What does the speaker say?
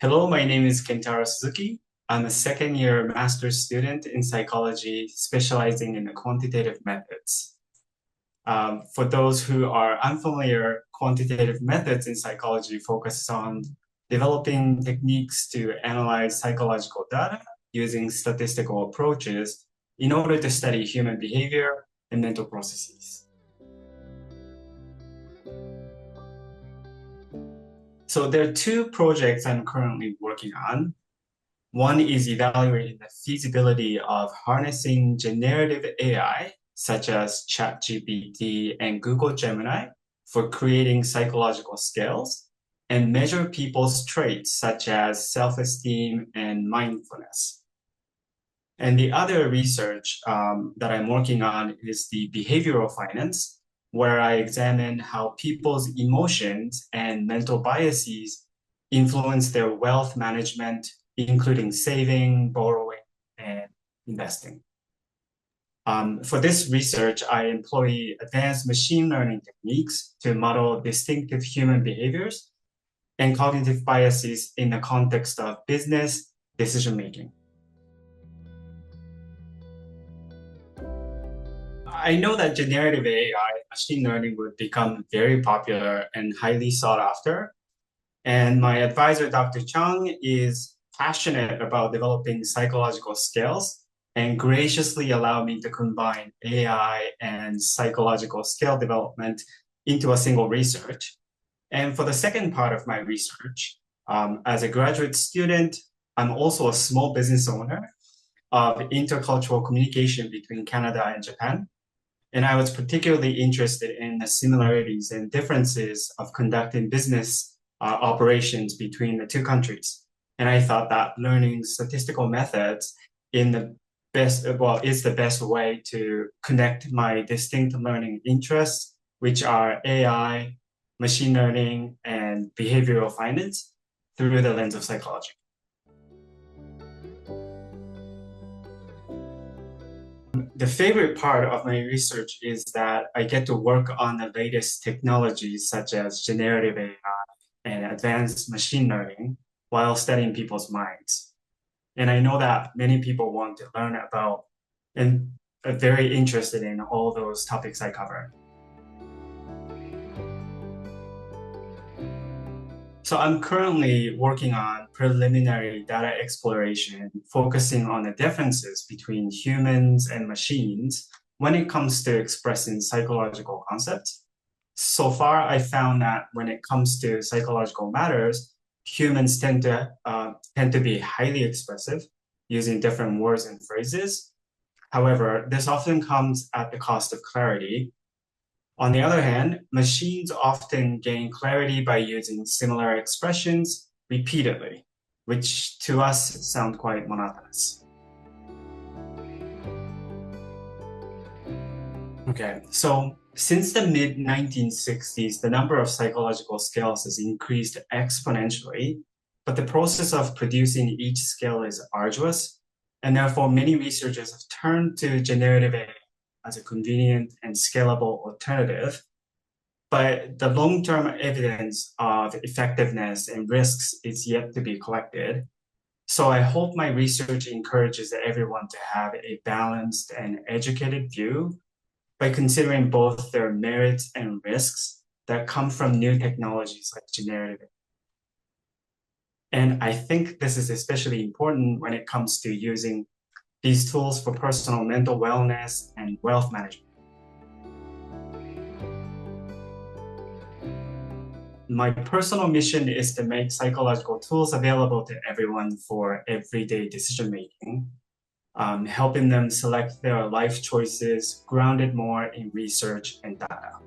Hello, my name is Kentaro Suzuki. I'm a second-year master's student in psychology, specializing in the quantitative methods. For those who are unfamiliar, quantitative methods in psychology focus on developing techniques to analyze psychological data using statistical approaches in order to study human behavior and mental processes. So there are two projects I'm currently working on. One is evaluating the feasibility of harnessing generative AI, such as ChatGPT and Google Gemini, for creating psychological scales and measure people's traits such as self-esteem and mindfulness. And the other research that I'm working on is the behavioral finance, where I examine how people's emotions and mental biases influence their wealth management, including saving, borrowing, and investing. For this research, I employ advanced machine learning techniques to model distinctive human behaviors and cognitive biases in the context of business decision-making. I know that generative AI, machine learning, would become very popular and highly sought after. And my advisor, Dr. Chung, is passionate about developing psychological skills and graciously allowed me to combine AI and psychological skill development into a single research. And for the second part of my research, as a graduate student, I'm also a small business owner of intercultural communication between Canada and Japan. And I was particularly interested in the similarities and differences of conducting business operations between the two countries. And I thought that learning statistical methods is the best way to connect my distinct learning interests, which are AI, machine learning, and behavioral finance through the lens of psychology. The favorite part of my research is that I get to work on the latest technologies such as generative AI and advanced machine learning while studying people's minds. And I know that many people want to learn about and are very interested in all those topics I cover. So I'm currently working on preliminary data exploration, focusing on the differences between humans and machines when it comes to expressing psychological concepts. So far, I found that when it comes to psychological matters, humans tend to be highly expressive, using different words and phrases. However, this often comes at the cost of clarity. On the other hand, machines often gain clarity by using similar expressions repeatedly, which to us sound quite monotonous. Okay, so since the mid-1960s, the number of psychological scales has increased exponentially, but the process of producing each scale is arduous, and therefore many researchers have turned to generative AI as a convenient and scalable alternative. But the long-term evidence of effectiveness and risks is yet to be collected. So I hope my research encourages everyone to have a balanced and educated view by considering both their merits and risks that come from new technologies like generative AI. And I think this is especially important when it comes to using these tools for personal mental wellness and wealth management. My personal mission is to make psychological tools available to everyone for everyday decision-making, helping them select their life choices grounded more in research and data.